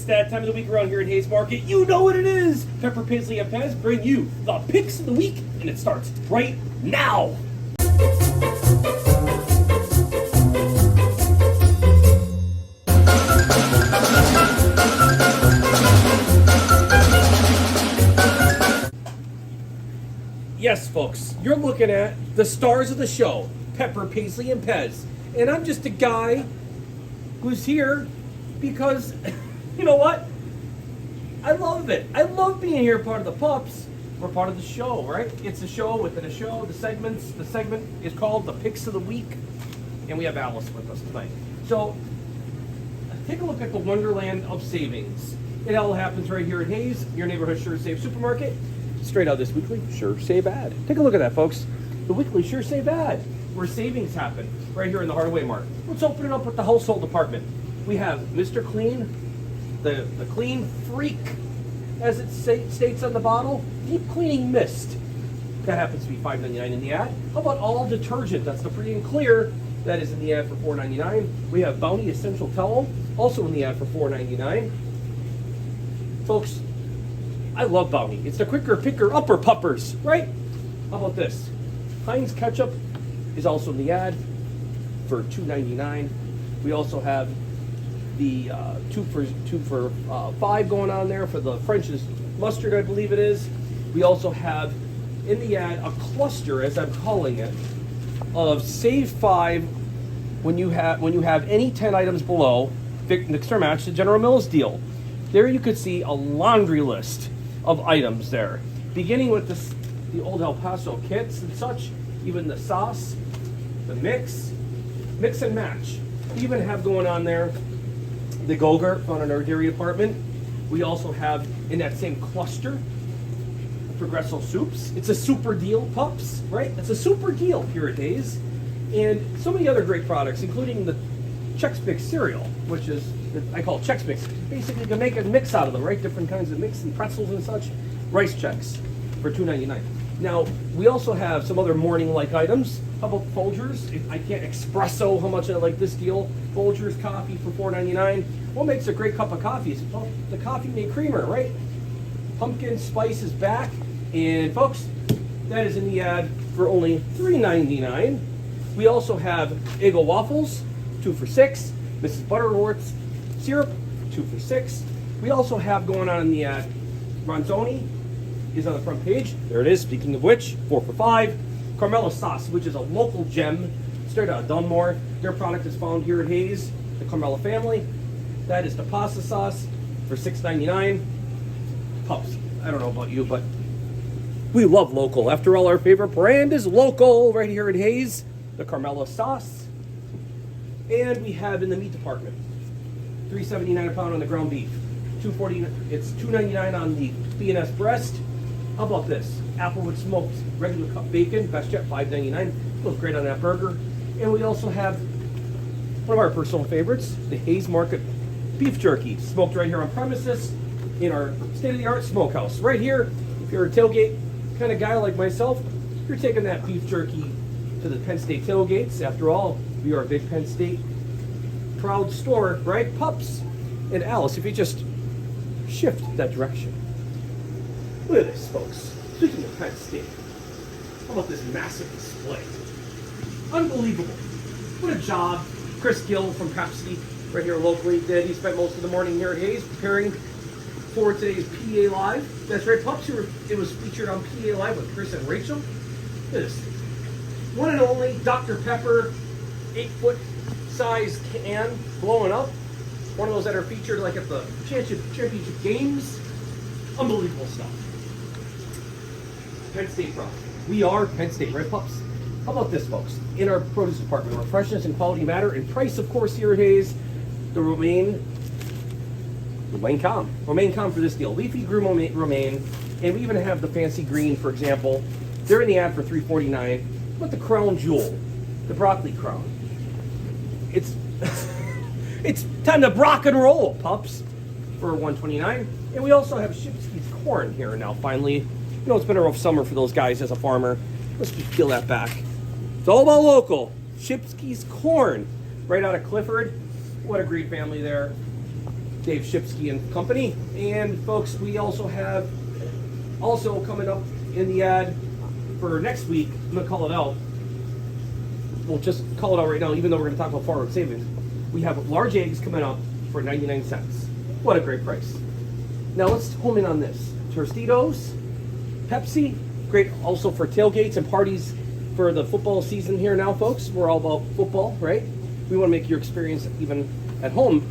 It's that time of the week around here at Hayes Market. You know what it is. Pepper, Paisley, and Pez bring you the picks of the week, and it starts right now. Yes, folks, you're looking at the stars of the show, Pepper, Paisley, and Pez. And I'm just a guy who's here because, you know what? I love it. I love being here, part of the pups. We're part of the show, right? It's a show within a show, the segments. The segment is called the Picks of the Week, and we have Alice with us tonight. So, take a look at the Wonderland of Savings. It all happens right here at Hayes, your neighborhood Sure Save supermarket. Straight out this weekly Sure Save ad. Take a look at that, folks. The weekly Sure Save ad, where savings happen, right here in the Hardaway Mart. Let's open it up with the household department. We have Mr. Clean, the clean freak, as it states on the bottle, deep cleaning mist. That happens to be $5.99 in the ad. How about all detergent? That's the free and clear. That is in the ad for $4.99. We have Bounty Essential Towel, also in the ad for $4.99. Folks, I love Bounty. It's the quicker, picker, upper puppers, right? How about this? Heinz Ketchup is also in the ad for $2.99. We also have the two for $5 going on there for the French's mustard, I believe it is. We also have in the ad a cluster, as I'm calling it, of Save 5 when you have any 10 items below mix or match the General Mills deal. There you could see a laundry list of items there, beginning with the old El Paso kits and such, even the sauce, the mix and match. We even have going on there the Go-Gurt found in our dairy department. We also have in that same cluster Progresso soups. It's a super deal, pups, right? It's a super deal here at Hayes. And so many other great products, including the Chex Mix cereal, which is, I call it Chex Mix. Basically, you can make a mix out of them, right? Different kinds of mix and pretzels and such. Rice Chex for $2.99. Now, we also have some other morning-like items. How about Folgers? I can't espresso how much I like this deal. Folgers coffee for $4.99. What makes a great cup of coffee? It's the Coffee Mate Creamer, right? Pumpkin spice is back. And folks, that is in the ad for only $3.99. We also have Eggo waffles, 2 for $6. Mrs. Butterworth's syrup, 2 for $6. We also have going on in the ad, Ronzoni is on the front page. There it is, speaking of which, 4 for $5. Carmela sauce, which is a local gem, straight out of Dunmore. Their product is found here at Hayes, the Carmela family. That is the pasta sauce for $6.99. Pups, I don't know about you, but we love local. After all, our favorite brand is local right here at Hayes, the Carmela sauce. And we have in the meat department, $3.79 a pound on the ground beef. It's $2.99 on the B&S breast. How about this? Applewood smoked regular cup bacon, best yet, $5.99. Goes great on that burger. And we also have one of our personal favorites, the Hayes Market beef jerky, smoked right here on premises in our state-of-the-art smokehouse. Right here, if you're a tailgate kind of guy like myself, you're taking that beef jerky to the Penn State tailgates. After all, we are a big Penn State proud store, right, pups? And Alice, if you just shift that direction. Look at this, folks. Speaking of Penn State, how about this massive display? Unbelievable. What a job Chris Gill from Pepsi right here locally did. He spent most of the morning here at Hayes preparing for today's PA Live. That's right, pups. It was featured on PA Live with Chris and Rachel. Look at this. One and only Dr. Pepper, 8-foot size can blowing up. One of those that are featured like at the championship games. Unbelievable stuff. Penn State product. We are Penn State, right, pups? How about this, folks? In our produce department, where freshness and quality matter, and price, of course, here at Hayes, the romaine com for this deal. Leafy green romaine, and we even have the fancy green, for example. They're in the ad for $3.49. But the crown jewel, the broccoli crown. It's it's time to rock and roll, pups, for $1.29. And we also have Shipsky's corn here now, finally. You know, it's been a rough summer for those guys as a farmer. Let's just peel that back. It's all about local. Shipsky's corn, right out of Clifford. What a great family there. Dave Shipsky and company. And folks, we also have coming up in the ad for next week, I'm going to call it out. We'll just call it out right now, even though we're going to talk about forward savings. We have large eggs coming up for 99 cents. What a great price. Now let's home in on this. Tostitos, Pepsi, great also for tailgates and parties for the football season here now, folks. We're all about football, right? We want to make your experience even at home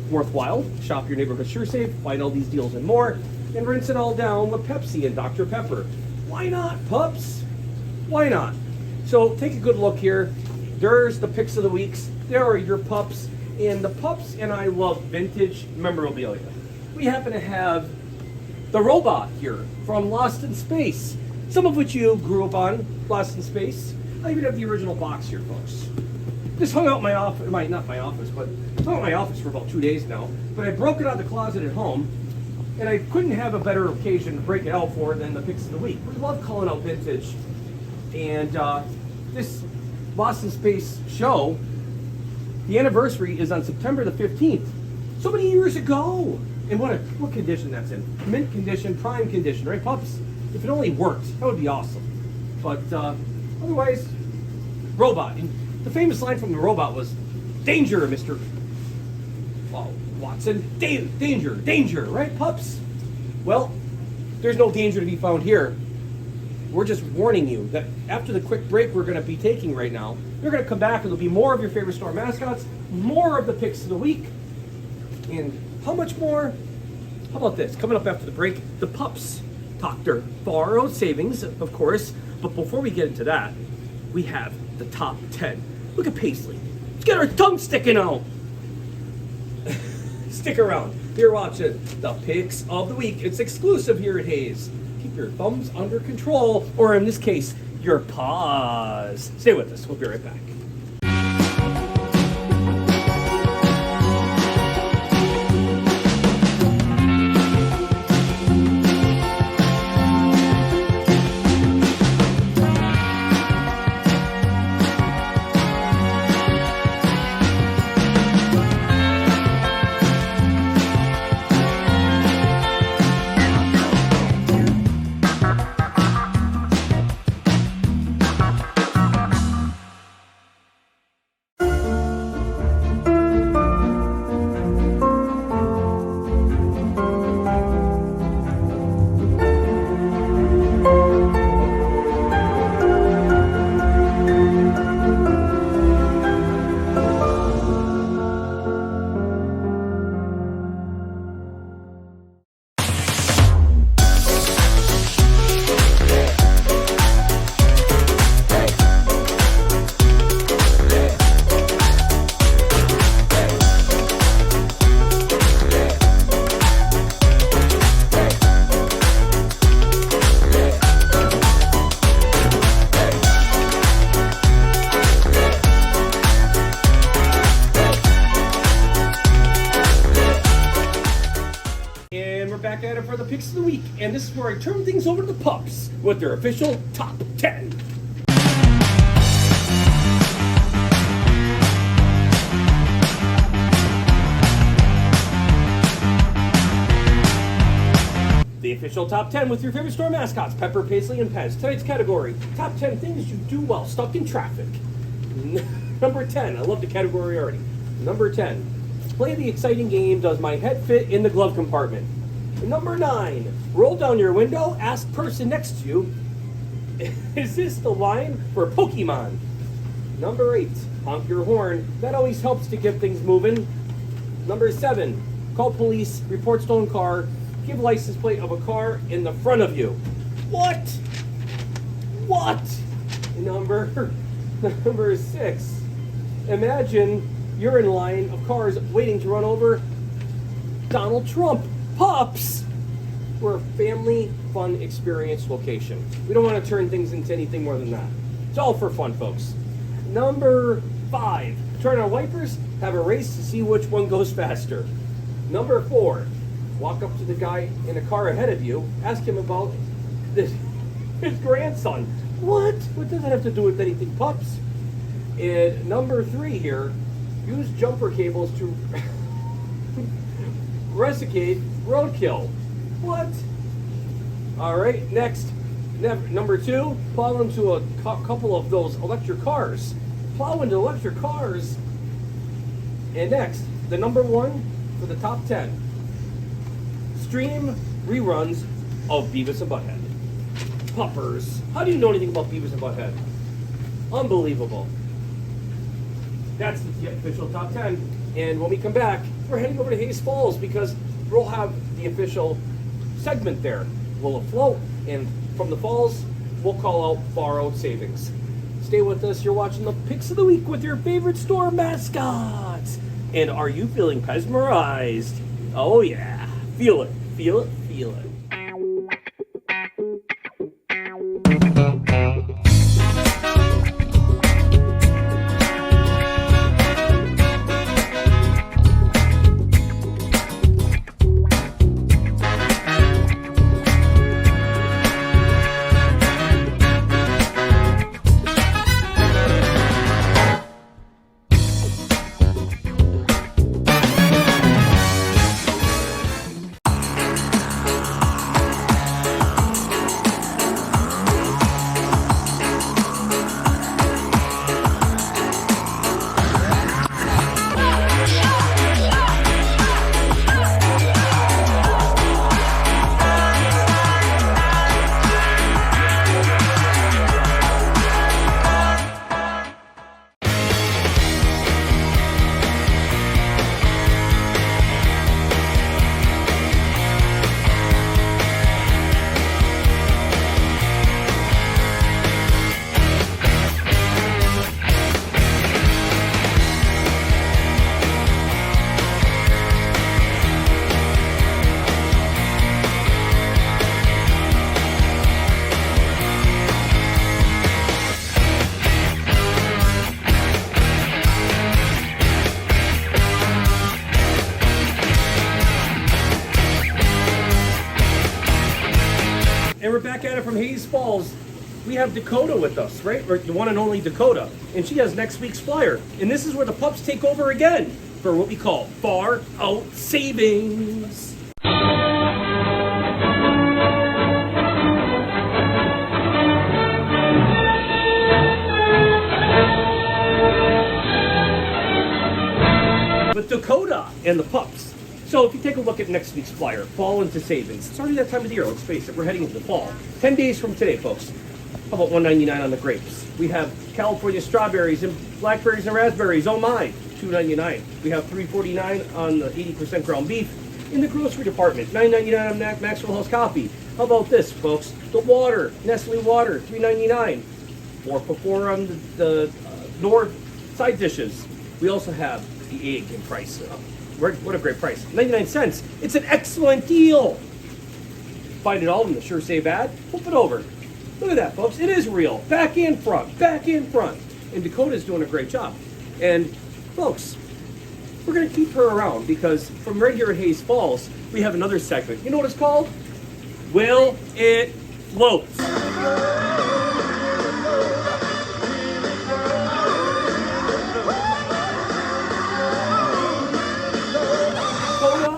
worthwhile. Shop your neighborhood SureSafe, find all these deals and more, and rinse it all down with Pepsi and Dr. Pepper. Why not, pups? Why not? So take a good look here. There's the picks of the weeks. There are your pups. And the pups and I love vintage memorabilia. We happen to have the robot here from Lost in Space, some of which you grew up on, Lost in Space. I even have the original box here, folks. This hung out in my office, not my office, but hung out in my office for about 2 days now. But I broke it out of the closet at home, and I couldn't have a better occasion to break it out for than the picks of the week. We love calling out vintage. And this Lost in Space show, the anniversary is on September the 15th. So many years ago. And what condition that's in. Mint condition, prime condition, right, pups? If it only worked, that would be awesome. But otherwise, robot. And the famous line from the robot was, "Danger, Mr. Watson. Danger, danger," right, pups? Well, there's no danger to be found here. We're just warning you that after the quick break we're going to be taking right now, you're going to come back and there'll be more of your favorite store mascots, more of the picks of the week, and how much more? How about this? Coming up after the break, the pups Dr. Borrowed savings, of course, but before we get into that, we have the top 10. Look at Paisley. Let's get our tongue sticking out. Stick around. You're watching the picks of the week. It's exclusive here at Hayes. Keep your thumbs under control, or in this case, your paws. Stay with us. We'll be right back. For the picks of the week, and this is where I turn things over to the pups with their official top 10. The official top 10 with your favorite store mascots, Pepper, Paisley, and Pez. Tonight's category, top 10 things you do while stuck in traffic. Number 10, I love the category already. Number 10, play the exciting game, does my head fit in the glove compartment? Number 9, roll down your window, ask person next to you, is this the line for Pokemon? Number 8, honk your horn. That always helps to get things moving. Number 7, call police, report stolen car, give license plate of a car in the front of you. What? Number 6, imagine you're in line of cars waiting to run over Donald Trump. Pups! We're a family fun experience location. We don't want to turn things into anything more than that. It's all for fun, folks. Number 5, turn on wipers, have a race to see which one goes faster. Number 4, walk up to the guy in a car ahead of you, ask him about his grandson. What? What does that have to do with anything, pups? And number 3 here, use jumper cables to Resicade Roadkill. What? All right, next, number 2, plow into a couple of those electric cars. Plow into electric cars. And next, the number 1 for the top 10. Stream reruns of Beavis and Butthead. Puppers. How do you know anything about Beavis and Butthead? Unbelievable. That's the official top 10. And when we come back, we're heading over to Hayes Falls because we'll have the official segment there. We'll afloat, and from the falls, we'll call out borrowed savings. Stay with us. You're watching the Picks of the Week with your favorite store mascots. And are you feeling mesmerized? Oh yeah. Feel it. Feel it. Feel it. And we're back at it from Hayes Falls. We have Dakota with us, right? Or the one and only Dakota. And she has next week's flyer. And this is where the pups take over again for what we call Far Out Savings. With Dakota and the pups. So if you take a look at next week's flyer, fall into savings. It's already that time of the year, let's face it, we're heading into the fall. 10 days from today, folks. How about $1.99 on the grapes? We have California strawberries and blackberries and raspberries, oh my, $2.99. We have $3.49 on the 80% ground beef. In the grocery department, $9.99 on Maxwell House coffee. How about this, folks? The water, Nestle water, $3.99. 4 for 4 on the North side dishes. We also have the egg in price. What a great price. 99 cents. It's an excellent deal. Find it all in the Sure Save ad. Flip it over. Look at that, folks. It is real. Back and front. Back and front. And Dakota's doing a great job. And, folks, we're going to keep her around because from right here at Hayes Falls, we have another segment. You know what it's called? Will It Float?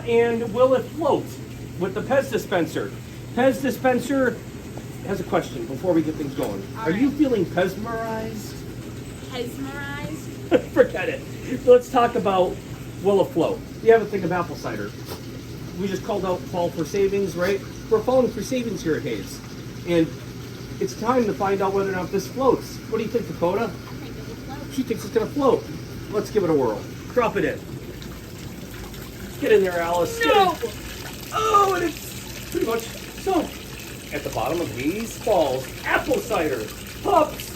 And will it float with the Pez dispenser? Pez dispenser has a question before we get things going. Are you feeling mesmerized? Mesmerized? Forget it. Let's talk about will it float. You have a thing of apple cider. We just called out fall for savings, right? We're falling for savings here at Hayes. And it's time to find out whether or not this floats. What do you think, Dakota? I think it will float. She thinks it's going to float. Let's give it a whirl. Drop it in. Get in there, Alice. No! Oh, and it's pretty much so. At the bottom of Hayes Falls, apple cider, pups.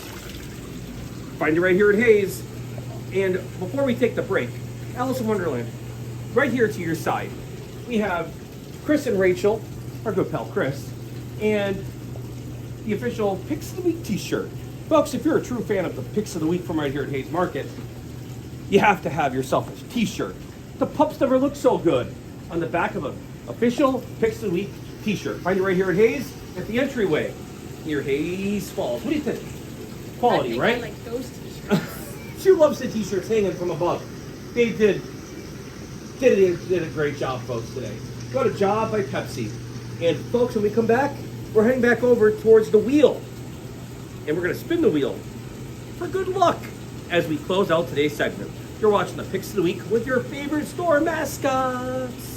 Find it right here at Hayes. And before we take the break, Alice in Wonderland, right here to your side, we have Chris and Rachel, our good pal Chris, and the official Picks of the Week t-shirt. Folks, if you're a true fan of the Picks of the Week from right here at Hayes Market, you have to have yourself a t-shirt. The pups never look so good on the back of an official Picks of the Week t-shirt. Find it right here at Hayes at the entryway near Hayes Falls. What do you think? Quality, right? I like those t-shirts. She loves the t-shirts hanging from above. They did did a great job, folks, today. Got a job by Pepsi. And folks, when we come back, we're heading back over towards the wheel. And we're going to spin the wheel for good luck as we close out today's segment. You're watching the Picks of the Week with your favorite store mascots.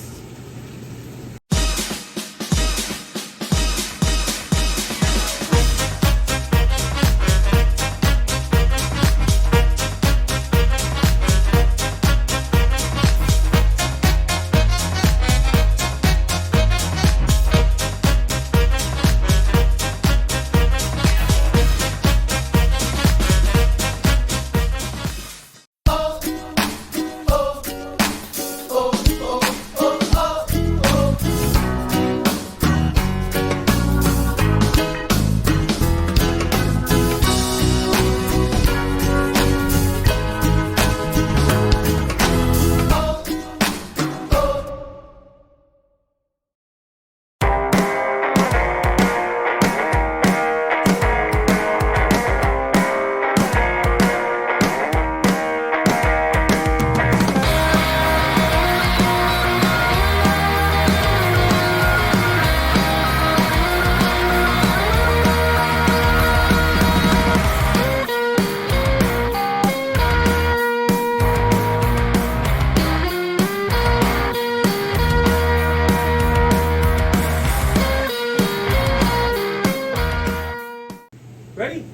Ready?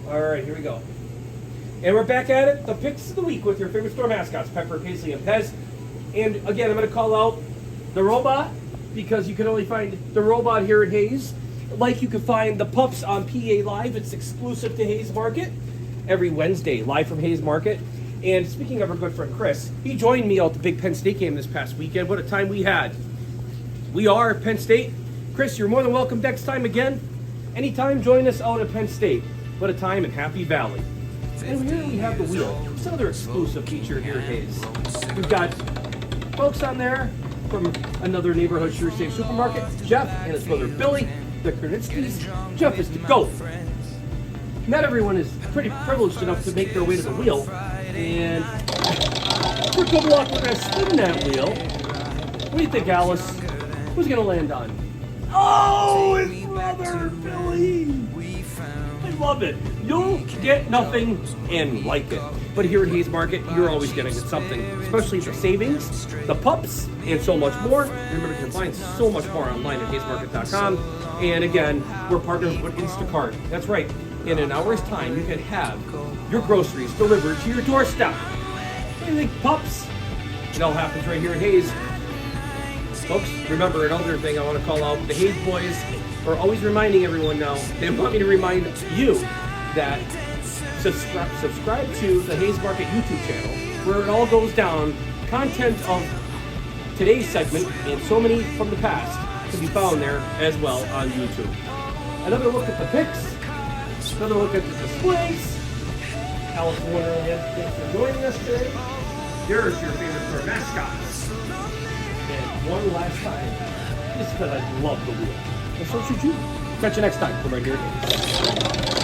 All right, here we go. And we're back at it. The Picks of the Week with your favorite store mascots, Pepper, Paisley, and Pez. And again, I'm going to call out the robot because you can only find the robot here at Hayes. Like you can find the pups on PA Live. It's exclusive to Hayes Market every Wednesday, live from Hayes Market. And speaking of our good friend Chris, he joined me out at the big Penn State game this past weekend. What a time we had. We are at Penn State. Chris, you're more than welcome next time again. Anytime, join us out at Penn State. What a time in Happy Valley. And here we have the wheel. It's another exclusive feature here at Hayes. We've got folks on there from another neighborhood Sure Safe supermarket. Jeff and his brother Billy, the Kernitskis. Jeff is the GOAT. Not everyone is pretty privileged enough to make their way to the wheel. And for good luck, we're going to spin that wheel. What do you think, Alice? Who's going to land on? Oh, his brother, Billy! I love it. You'll get nothing and like it. But here at Hayes Market, you're always going to get something, especially the savings, the pups, and so much more. Remember, you can find so much more online at hayesmarket.com. And again, we're partnered with Instacart. That's right. In an hour's time, you can have your groceries delivered to your doorstep. What do you think, pups? It all happens right here at Hayes. Folks, remember another thing I want to call out. The Hayes boys are always reminding everyone now. They want me to remind you that subscribe to the Hayes Market YouTube channel where it all goes down. Content of today's segment and so many from the past can be found there as well on YouTube. Another look at the picks. Another look at the displays. Alice in Wonderland, thanks for joining us today. Here's your favorite store mascots. And one last time, just because I love the wheel. And so should you. Catch you next time from right here.